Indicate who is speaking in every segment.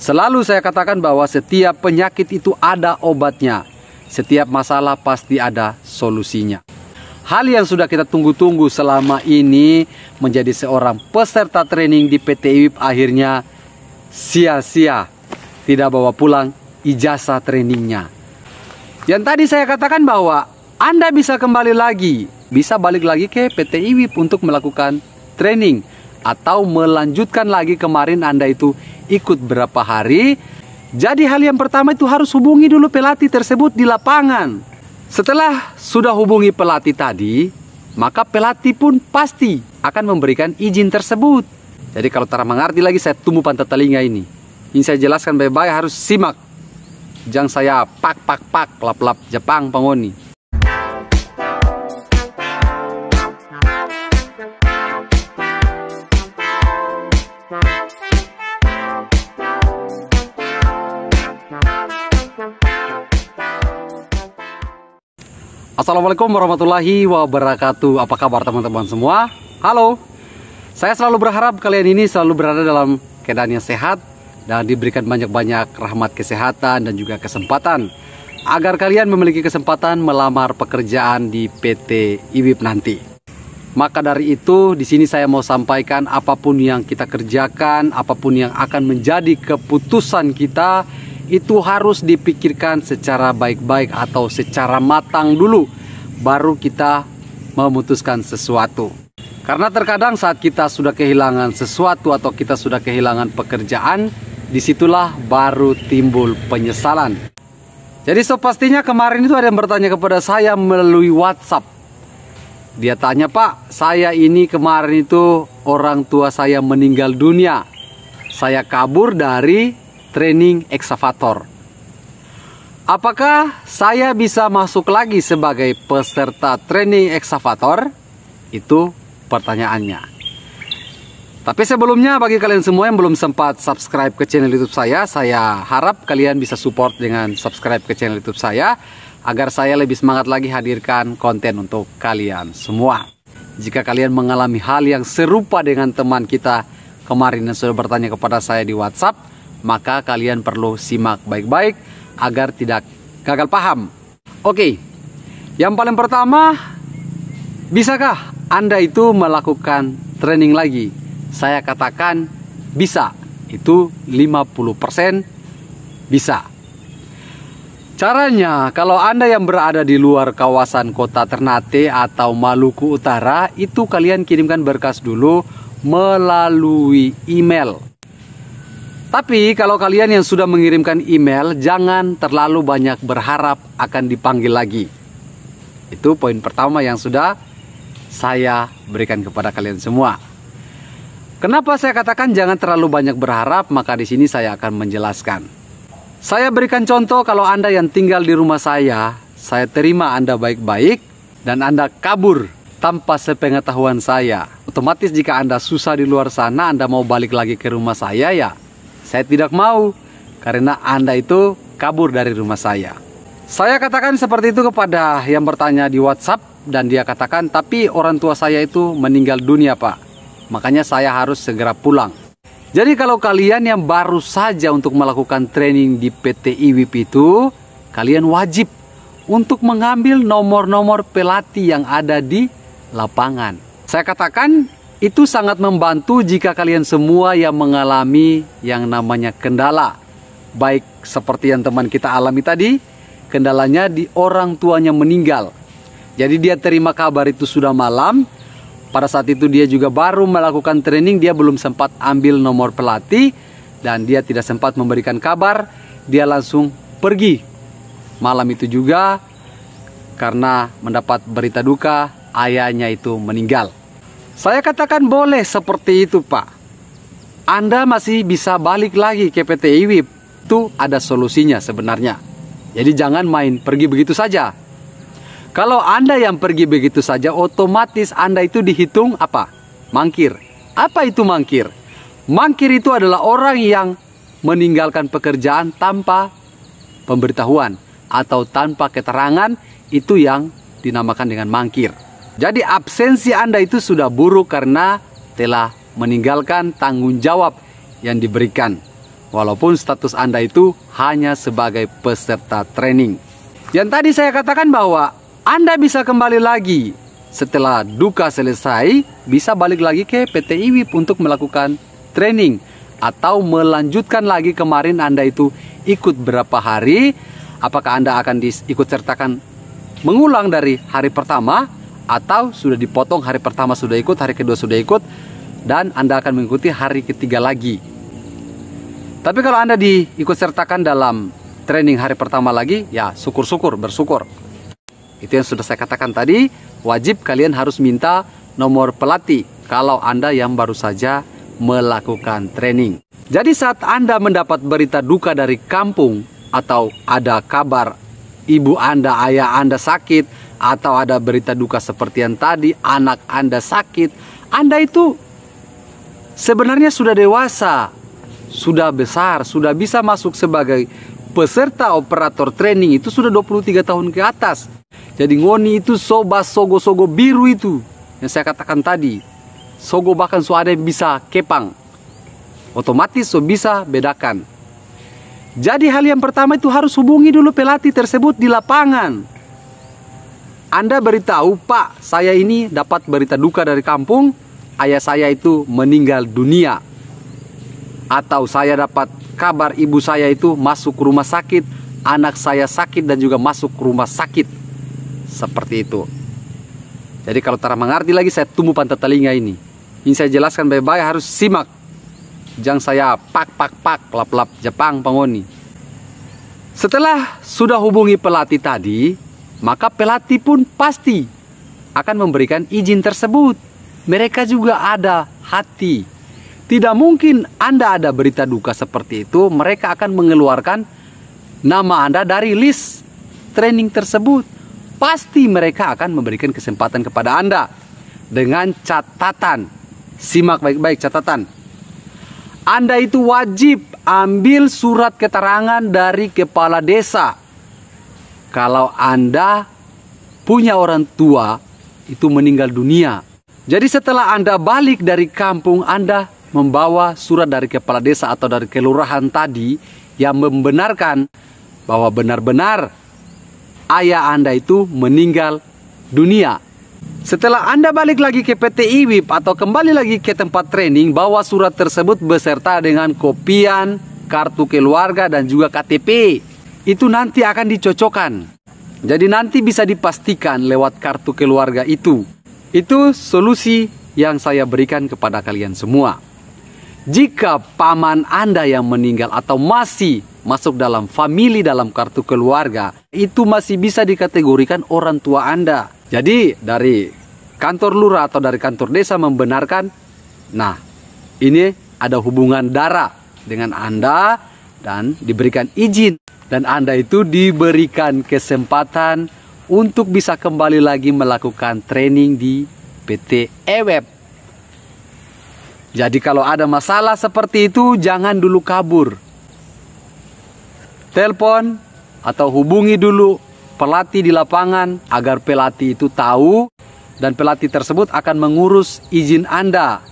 Speaker 1: Selalu saya katakan bahwa setiap penyakit itu ada obatnya. Setiap masalah pasti ada solusinya. Hal yang sudah kita tunggu-tunggu selama ini menjadi seorang peserta training di PT IWIP akhirnya sia-sia. Tidak bawa pulang ijazah trainingnya. Yang tadi saya katakan bahwa Anda bisa kembali lagi, bisa balik lagi ke PT IWIP untuk melakukan training. Atau melanjutkan lagi kemarin Anda itu ikut berapa hari. Jadi hal yang pertama itu harus hubungi dulu pelatih tersebut di lapangan. Setelah sudah hubungi pelatih tadi, maka pelatih pun pasti akan memberikan izin tersebut. Jadi kalau tak mengerti lagi, saya tunggu pantat telinga ini. Ini saya jelaskan baik-baik, harus simak. Jangan saya pak lap Jepang pangoni. Assalamualaikum warahmatullahi wabarakatuh. Apa kabar teman-teman semua? Halo. Saya selalu berharap kalian ini selalu berada dalam keadaan yang sehat dan diberikan banyak-banyak rahmat kesehatan dan juga kesempatan agar kalian memiliki kesempatan melamar pekerjaan di PT IWIP nanti. Maka dari itu di sini saya mau sampaikan apapun yang kita kerjakan, apapun yang akan menjadi keputusan kita, itu harus dipikirkan secara baik-baik atau secara matang dulu, baru kita memutuskan sesuatu. Karena terkadang saat kita sudah kehilangan sesuatu atau kita sudah kehilangan pekerjaan, disitulah baru timbul penyesalan. Jadi pastinya kemarin itu ada yang bertanya kepada saya melalui WhatsApp. Dia tanya, "Pak, saya ini kemarin itu orang tua saya meninggal dunia. Saya kabur dari training ekskavator. Apakah saya bisa masuk lagi sebagai peserta training ekskavator?" Itu pertanyaannya. Tapi sebelumnya bagi kalian semua yang belum sempat subscribe ke channel YouTube saya harap kalian bisa support dengan subscribe ke channel YouTube saya agar saya lebih semangat lagi hadirkan konten untuk kalian semua. Jika kalian mengalami hal yang serupa dengan teman kita kemarin yang sudah bertanya kepada saya di WhatsApp, maka kalian perlu simak baik-baik agar tidak gagal paham. Oke, yang paling pertama, bisakah Anda itu melakukan training lagi? Saya katakan bisa, itu 50% bisa. Caranya, kalau Anda yang berada di luar kawasan kota Ternate atau Maluku Utara, itu kalian kirimkan berkas dulu melalui email. Tapi kalau kalian yang sudah mengirimkan email, jangan terlalu banyak berharap akan dipanggil lagi. Itu poin pertama yang sudah saya berikan kepada kalian semua. Kenapa saya katakan jangan terlalu banyak berharap? Maka di sini saya akan menjelaskan. Saya berikan contoh, kalau Anda yang tinggal di rumah saya terima Anda baik-baik dan Anda kabur tanpa sepengetahuan saya. Otomatis jika Anda susah di luar sana, Anda mau balik lagi ke rumah saya, ya saya tidak mau, karena Anda itu kabur dari rumah saya. Saya katakan seperti itu kepada yang bertanya di WhatsApp, dan dia katakan, "Tapi orang tua saya itu meninggal dunia, Pak. Makanya saya harus segera pulang." Jadi kalau kalian yang baru saja untuk melakukan training di PT IWIP itu, kalian wajib untuk mengambil nomor-nomor pelatih yang ada di lapangan. Saya katakan, itu sangat membantu jika kalian semua yang mengalami yang namanya kendala. Baik seperti yang teman kita alami tadi, kendalanya di orang tuanya meninggal. Jadi dia terima kabar itu sudah malam. Pada saat itu dia juga baru melakukan training, dia belum sempat ambil nomor pelatih. Dan dia tidak sempat memberikan kabar, dia langsung pergi. Malam itu juga karena mendapat berita duka, ayahnya itu meninggal. Saya katakan boleh seperti itu, Pak. Anda masih bisa balik lagi ke PT IWIP. Itu ada solusinya sebenarnya. Jadi jangan main pergi begitu saja. Kalau Anda yang pergi begitu saja, otomatis Anda itu dihitung apa? Mangkir. Apa itu mangkir? Mangkir itu adalah orang yang meninggalkan pekerjaan tanpa pemberitahuan atau tanpa keterangan, itu yang dinamakan dengan mangkir. Jadi absensi Anda itu sudah buruk karena telah meninggalkan tanggung jawab yang diberikan. walaupun status Anda itu hanya sebagai peserta training. Yang tadi saya katakan bahwa Anda bisa kembali lagi setelah duka selesai, bisa balik lagi ke PT IWIP untuk melakukan training, atau melanjutkan lagi kemarin Anda itu ikut berapa hari, apakah Anda akan diikut sertakan mengulang dari hari pertama, atau sudah dipotong hari pertama sudah ikut, hari kedua sudah ikut, dan Anda akan mengikuti hari ketiga lagi. Tapi kalau Anda diikut sertakan dalam training hari pertama lagi, ya syukur-syukur, bersyukur. Itu yang sudah saya katakan tadi, wajib kalian harus minta nomor pelatih kalau Anda yang baru saja melakukan training. Jadi saat Anda mendapat berita duka dari kampung, atau ada kabar ibu Anda, ayah Anda sakit, atau ada berita duka seperti yang tadi, anak Anda sakit, Anda itu sebenarnya sudah dewasa, sudah besar, sudah bisa masuk sebagai peserta operator training, itu sudah 23 tahun ke atas. Jadi ngoni itu soba sogo-sogo biru itu yang saya katakan tadi. Sogo bahkan so ada bisa kepang. Otomatis so bisa bedakan. Jadi hal yang pertama itu harus hubungi dulu pelatih tersebut di lapangan. Anda beritahu, Pak, saya ini dapat berita duka dari kampung, ayah saya itu meninggal dunia. Atau saya dapat kabar ibu saya itu masuk rumah sakit, anak saya sakit dan juga masuk rumah sakit. Seperti itu. Jadi kalau tak mengerti lagi, saya tumbuh pantat telinga ini. Ini saya jelaskan baik-baik, harus simak. Jangan saya pak lap Jepang pangoni. Setelah sudah hubungi pelatih tadi, maka pelatih pun pasti akan memberikan izin tersebut. Mereka juga ada hati. Tidak mungkin Anda ada berita duka seperti itu, mereka akan mengeluarkan nama Anda dari list training tersebut. Pasti mereka akan memberikan kesempatan kepada Anda dengan catatan. Simak baik-baik catatan. Anda itu wajib ambil surat keterangan dari kepala desa. Kalau Anda punya orang tua itu meninggal dunia. Jadi setelah Anda balik dari kampung, Anda membawa surat dari kepala desa atau dari kelurahan tadi yang membenarkan bahwa benar-benar ayah Anda itu meninggal dunia. Setelah Anda balik lagi ke PT IWIP atau kembali lagi ke tempat training, bawa surat tersebut beserta dengan kopian kartu keluarga dan juga KTP. Itu nanti akan dicocokkan. Jadi nanti bisa dipastikan lewat kartu keluarga itu. Itu solusi yang saya berikan kepada kalian semua. Jika paman Anda yang meninggal atau masih masuk dalam famili dalam kartu keluarga, itu masih bisa dikategorikan orang tua Anda. Jadi dari kantor lurah atau dari kantor desa membenarkan, nah ini ada hubungan darah dengan Anda dan diberikan izin. Dan Anda itu diberikan kesempatan untuk bisa kembali lagi melakukan training di PT IWIP. Jadi kalau ada masalah seperti itu, jangan dulu kabur. Telepon atau hubungi dulu pelatih di lapangan agar pelatih itu tahu dan pelatih tersebut akan mengurus izin Anda.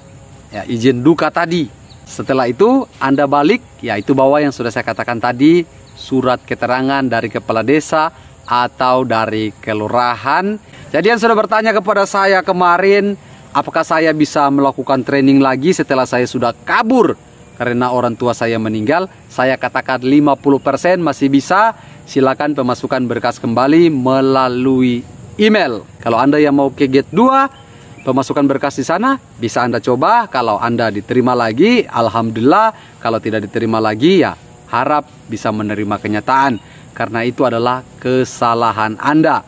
Speaker 1: Ya, izin duka tadi. Setelah itu Anda balik, ya itu bawa yang sudah saya katakan tadi, surat keterangan dari kepala desa atau dari kelurahan. Jadi yang sudah bertanya kepada saya kemarin, apakah saya bisa melakukan training lagi setelah saya sudah kabur karena orang tua saya meninggal? Saya katakan 50% masih bisa. Silakan pemasukkan berkas kembali melalui email. Kalau Anda yang mau ke Gate 2, pemasukan berkas di sana bisa Anda coba. Kalau Anda diterima lagi, alhamdulillah. Kalau tidak diterima lagi, ya harap bisa menerima kenyataan, karena itu adalah kesalahan Anda.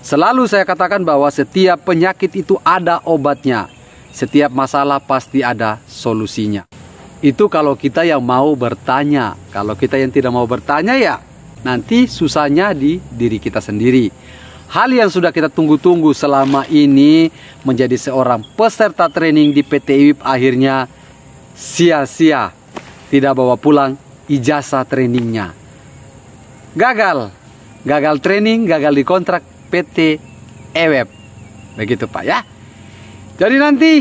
Speaker 1: Selalu saya katakan bahwa setiap penyakit itu ada obatnya. Setiap masalah pasti ada solusinya. Itu kalau kita yang mau bertanya. Kalau kita yang tidak mau bertanya, ya nanti susahnya di diri kita sendiri. Hal yang sudah kita tunggu-tunggu selama ini menjadi seorang peserta training di PT IWIP akhirnya sia-sia. Tidak bawa pulang ijazah trainingnya. Gagal training, gagal di kontrak PT IWIP. Begitu Pak ya. Jadi nanti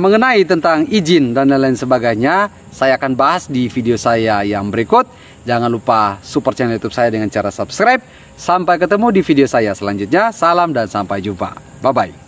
Speaker 1: mengenai tentang izin dan lain sebagainya, saya akan bahas di video saya yang berikut. Jangan lupa support channel YouTube saya dengan cara subscribe. Sampai ketemu di video saya selanjutnya. Salam dan sampai jumpa. Bye-bye.